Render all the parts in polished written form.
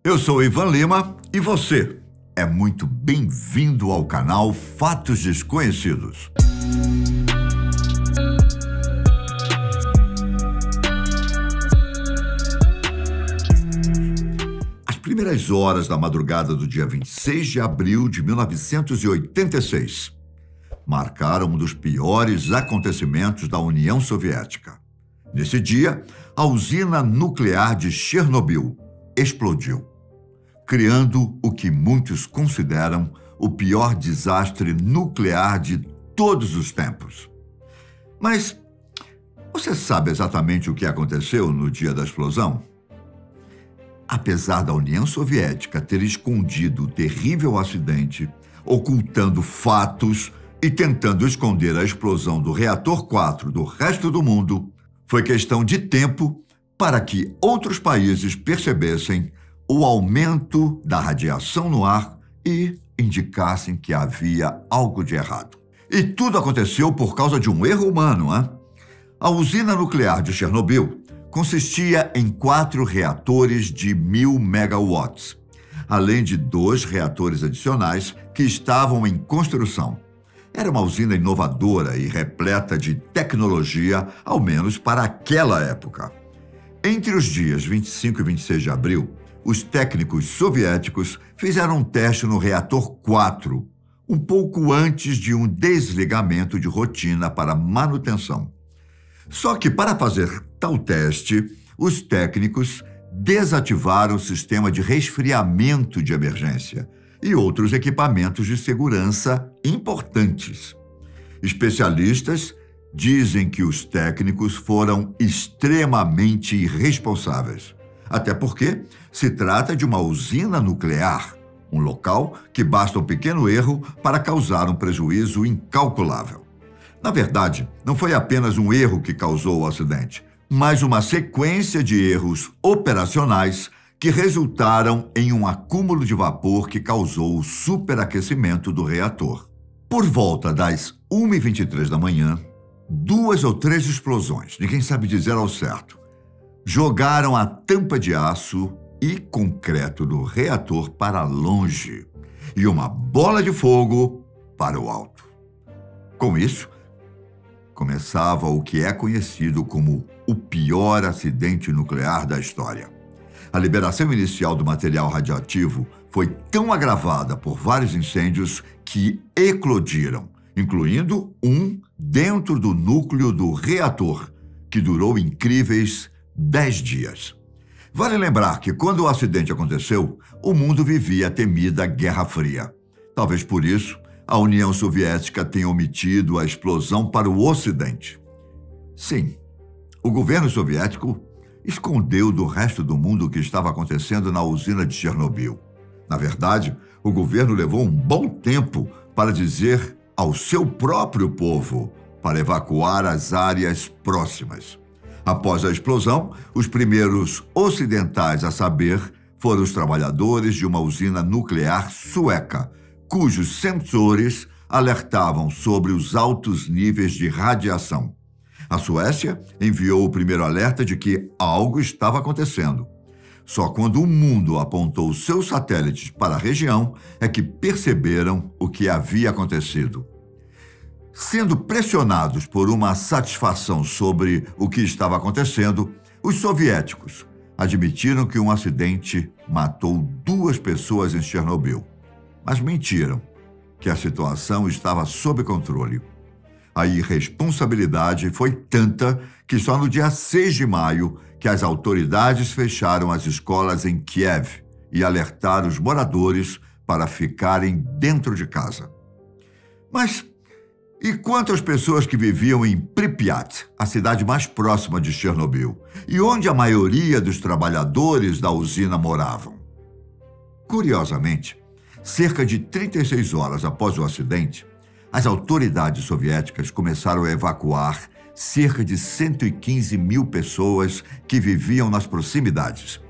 Eu sou Ivan Lima e você é muito bem-vindo ao canal Fatos Desconhecidos. As primeiras horas da madrugada do dia 26 de abril de 1986 marcaram um dos piores acontecimentos da União Soviética. Nesse dia, a usina nuclear de Chernobyl explodiu, criando o que muitos consideram o pior desastre nuclear de todos os tempos. Mas você sabe exatamente o que aconteceu no dia da explosão? Apesar da União Soviética ter escondido o terrível acidente, ocultando fatos e tentando esconder a explosão do reator 4 do resto do mundo, foi questão de tempo para que outros países percebessem o aumento da radiação no ar e indicassem que havia algo de errado. E tudo aconteceu por causa de um erro humano, hein? A usina nuclear de Chernobyl consistia em 4 reatores de 1000 megawatts, além de 2 reatores adicionais que estavam em construção. Era uma usina inovadora e repleta de tecnologia, ao menos para aquela época. Entre os dias 25 e 26 de abril, os técnicos soviéticos fizeram um teste no reator 4, um pouco antes de um desligamento de rotina para manutenção. Só que para fazer tal teste, os técnicos desativaram o sistema de resfriamento de emergência e outros equipamentos de segurança importantes. Especialistas dizem que os técnicos foram extremamente irresponsáveis, até porque se trata de uma usina nuclear, um local que basta um pequeno erro para causar um prejuízo incalculável. Na verdade, não foi apenas um erro que causou o acidente, mas uma sequência de erros operacionais que resultaram em um acúmulo de vapor que causou o superaquecimento do reator. Por volta das 1h23 da manhã, 2 ou 3 explosões, ninguém sabe dizer ao certo, jogaram a tampa de aço e concreto do reator para longe e uma bola de fogo para o alto. Com isso, começava o que é conhecido como o pior acidente nuclear da história. A liberação inicial do material radioativo foi tão agravada por vários incêndios que eclodiram, incluindo um dentro do núcleo do reator, que durou incríveis 10 dias. Vale lembrar que quando o acidente aconteceu, o mundo vivia a temida Guerra Fria. Talvez por isso, a União Soviética tenha omitido a explosão para o Ocidente. Sim, o governo soviético escondeu do resto do mundo o que estava acontecendo na usina de Chernobyl. Na verdade, o governo levou um bom tempo para dizer ao seu próprio povo para evacuar as áreas próximas. Após a explosão, os primeiros ocidentais a saber foram os trabalhadores de uma usina nuclear sueca, cujos sensores alertavam sobre os altos níveis de radiação. A Suécia enviou o primeiro alerta de que algo estava acontecendo. Só quando o mundo apontou seus satélites para a região é que perceberam o que havia acontecido. Sendo pressionados por uma satisfação sobre o que estava acontecendo, os soviéticos admitiram que um acidente matou 2 pessoas em Chernobyl, mas mentiram que a situação estava sob controle. A irresponsabilidade foi tanta que só no dia 6 de maio que as autoridades fecharam as escolas em Kiev e alertaram os moradores para ficarem dentro de casa. Mas e quanto às pessoas que viviam em Pripyat, a cidade mais próxima de Chernobyl, e onde a maioria dos trabalhadores da usina moravam? Curiosamente, cerca de 36 horas após o acidente, as autoridades soviéticas começaram a evacuar cerca de 115 mil pessoas que viviam nas proximidades.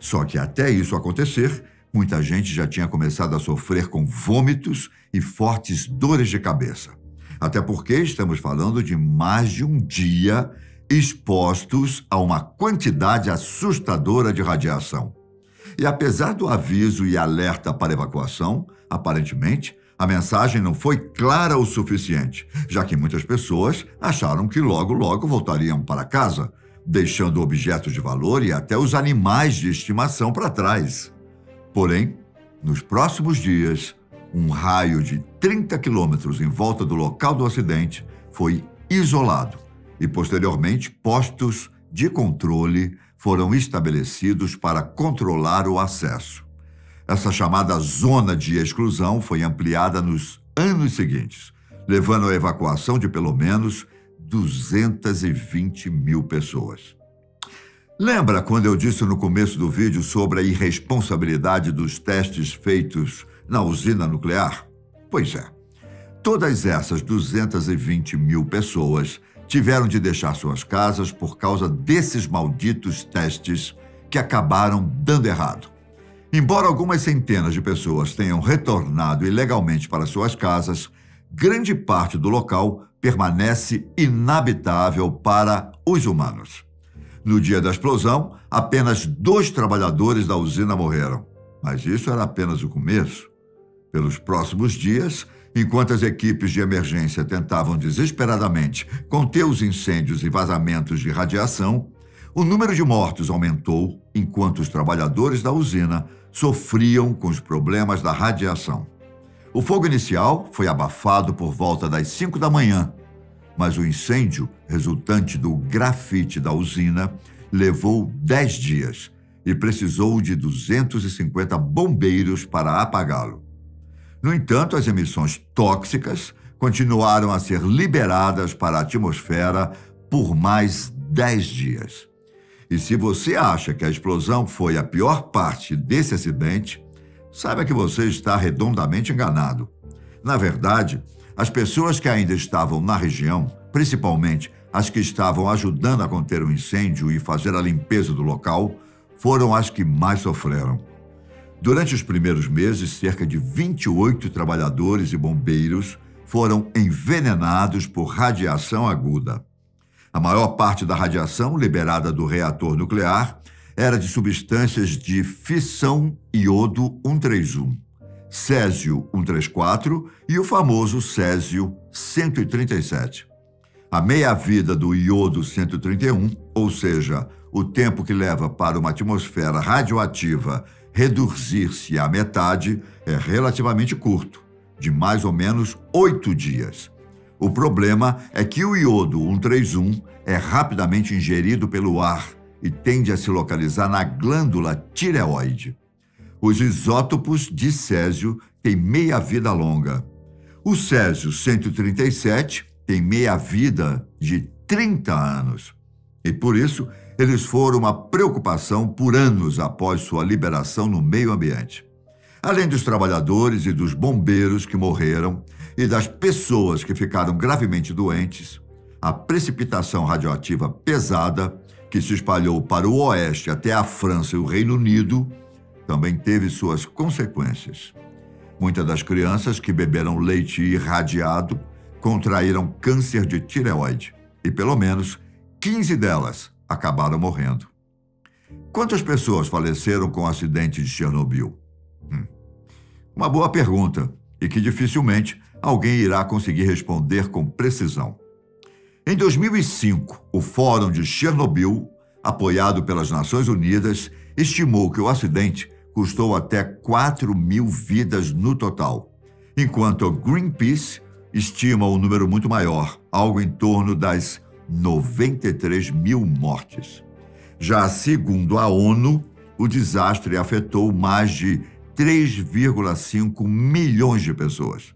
Só que até isso acontecer, muita gente já tinha começado a sofrer com vômitos e fortes dores de cabeça. Até porque estamos falando de mais de um dia expostos a uma quantidade assustadora de radiação. E apesar do aviso e alerta para evacuação, aparentemente, a mensagem não foi clara o suficiente, já que muitas pessoas acharam que logo, logo voltariam para casa, deixando objetos de valor e até os animais de estimação para trás. Porém, nos próximos dias, um raio de 30 quilômetros em volta do local do acidente foi isolado e, posteriormente, postos de controle foram estabelecidos para controlar o acesso. Essa chamada zona de exclusão foi ampliada nos anos seguintes, levando à evacuação de pelo menos 220 mil pessoas. Lembra quando eu disse no começo do vídeo sobre a irresponsabilidade dos testes feitos na usina nuclear? Pois é, todas essas 220 mil pessoas tiveram de deixar suas casas por causa desses malditos testes que acabaram dando errado. Embora algumas centenas de pessoas tenham retornado ilegalmente para suas casas, grande parte do local permanece inabitável para os humanos. No dia da explosão, apenas 2 trabalhadores da usina morreram. Mas isso era apenas o começo. Pelos próximos dias, enquanto as equipes de emergência tentavam desesperadamente conter os incêndios e vazamentos de radiação, o número de mortos aumentou enquanto os trabalhadores da usina sofriam com os problemas da radiação. O fogo inicial foi abafado por volta das 5 da manhã, mas o incêndio resultante do grafite da usina levou 10 dias e precisou de 250 bombeiros para apagá-lo. No entanto, as emissões tóxicas continuaram a ser liberadas para a atmosfera por mais 10 dias. E se você acha que a explosão foi a pior parte desse acidente, saiba que você está redondamente enganado. Na verdade, as pessoas que ainda estavam na região, principalmente as que estavam ajudando a conter o incêndio e fazer a limpeza do local, foram as que mais sofreram. Durante os primeiros meses, cerca de 28 trabalhadores e bombeiros foram envenenados por radiação aguda. A maior parte da radiação liberada do reator nuclear era de substâncias de fissão iodo 131, césio 134 e o famoso césio 137. A meia-vida do iodo 131, ou seja, o tempo que leva para uma atmosfera radioativa reduzir-se à metade, é relativamente curto, de mais ou menos 8 dias. O problema é que o iodo 131 é rapidamente ingerido pelo ar e tende a se localizar na glândula tireoide. Os isótopos de césio têm meia-vida longa. O césio 137 tem meia-vida de 30 anos. E por isso, eles foram uma preocupação por anos após sua liberação no meio ambiente. Além dos trabalhadores e dos bombeiros que morreram e das pessoas que ficaram gravemente doentes, a precipitação radioativa pesada, que se espalhou para o oeste até a França e o Reino Unido, também teve suas consequências. Muitas das crianças que beberam leite irradiado contraíram câncer de tireoide e pelo menos 15 delas acabaram morrendo. Quantas pessoas faleceram com o acidente de Chernobyl? Uma boa pergunta e que dificilmente alguém irá conseguir responder com precisão. Em 2005, o Fórum de Chernobyl, apoiado pelas Nações Unidas, estimou que o acidente custou até 4.000 vidas no total, enquanto o Greenpeace estima um número muito maior, algo em torno das 93 mil mortes. Já segundo a ONU, o desastre afetou mais de 3,5 milhões de pessoas.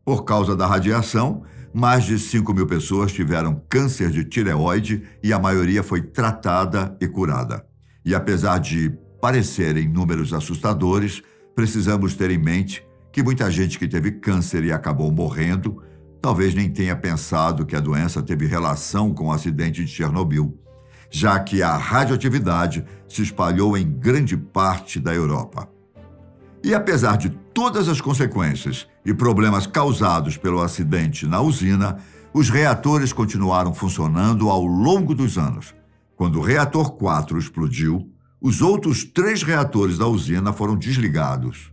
Por causa da radiação, mais de 5 mil pessoas tiveram câncer de tireoide e a maioria foi tratada e curada. E apesar de parecerem números assustadores, precisamos ter em mente que muita gente que teve câncer e acabou morrendo talvez nem tenha pensado que a doença teve relação com o acidente de Chernobyl, já que a radioatividade se espalhou em grande parte da Europa. E apesar de todas as consequências e problemas causados pelo acidente na usina, os reatores continuaram funcionando ao longo dos anos. Quando o reator 4 explodiu, Os outros 3 reatores da usina foram desligados,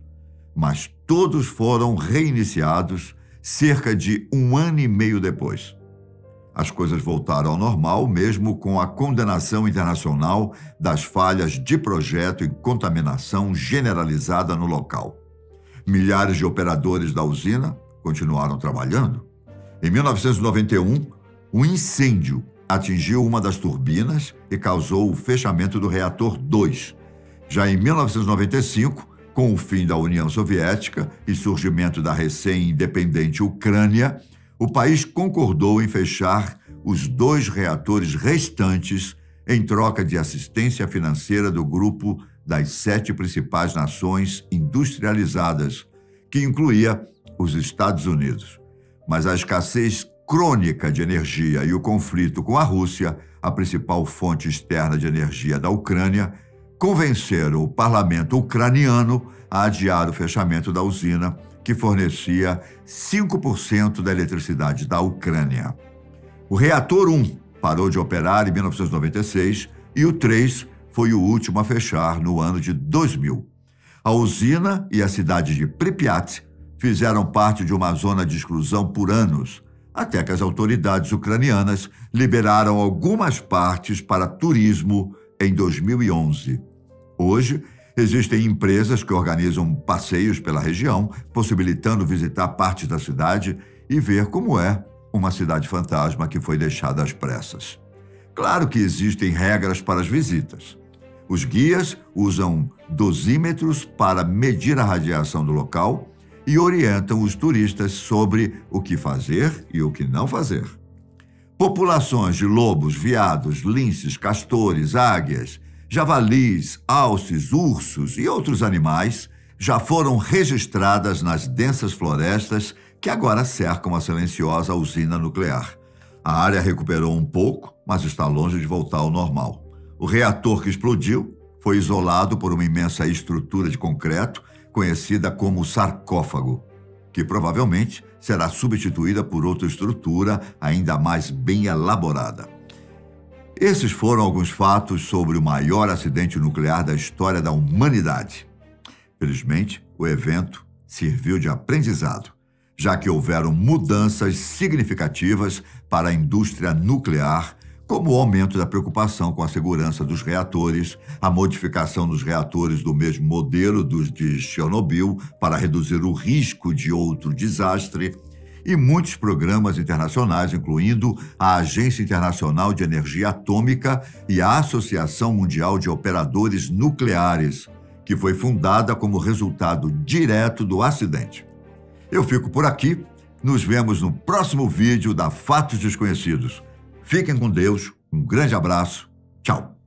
mas todos foram reiniciados cerca de 1 ano e meio depois. As coisas voltaram ao normal, mesmo com a condenação internacional das falhas de projeto e contaminação generalizada no local. Milhares de operadores da usina continuaram trabalhando. Em 1991, um incêndio atingiu uma das turbinas e causou o fechamento do reator 2. Já em 1995, com o fim da União Soviética e surgimento da recém-independente Ucrânia, o país concordou em fechar os 2 reatores restantes em troca de assistência financeira do grupo das 7 principais nações industrializadas, que incluía os Estados Unidos. Mas a escassez crônica de energia e o conflito com a Rússia, a principal fonte externa de energia da Ucrânia, convenceram o parlamento ucraniano a adiar o fechamento da usina, que fornecia 5% da eletricidade da Ucrânia. O reator 1 parou de operar em 1996 e o 3 foi o último a fechar no ano de 2000. A usina e a cidade de Pripyat fizeram parte de uma zona de exclusão por anos, até que as autoridades ucranianas liberaram algumas partes para turismo em 2011. Hoje, existem empresas que organizam passeios pela região, possibilitando visitar partes da cidade e ver como é uma cidade fantasma que foi deixada às pressas. Claro que existem regras para as visitas. Os guias usam dosímetros para medir a radiação do local e orientam os turistas sobre o que fazer e o que não fazer. Populações de lobos, veados, linces, castores, águias, javalis, alces, ursos e outros animais já foram registradas nas densas florestas que agora cercam a silenciosa usina nuclear. A área recuperou um pouco, mas está longe de voltar ao normal. O reator que explodiu foi isolado por uma imensa estrutura de concreto conhecida como sarcófago, que provavelmente será substituída por outra estrutura ainda mais bem elaborada. Esses foram alguns fatos sobre o maior acidente nuclear da história da humanidade. Felizmente, o evento serviu de aprendizado, já que houveram mudanças significativas para a indústria nuclear, como o aumento da preocupação com a segurança dos reatores, a modificação dos reatores do mesmo modelo dos de Chernobyl para reduzir o risco de outro desastre, e muitos programas internacionais, incluindo a Agência Internacional de Energia Atômica e a Associação Mundial de Operadores Nucleares, que foi fundada como resultado direto do acidente. Eu fico por aqui. Nos vemos no próximo vídeo da Fatos Desconhecidos. Fiquem com Deus. Um grande abraço. Tchau.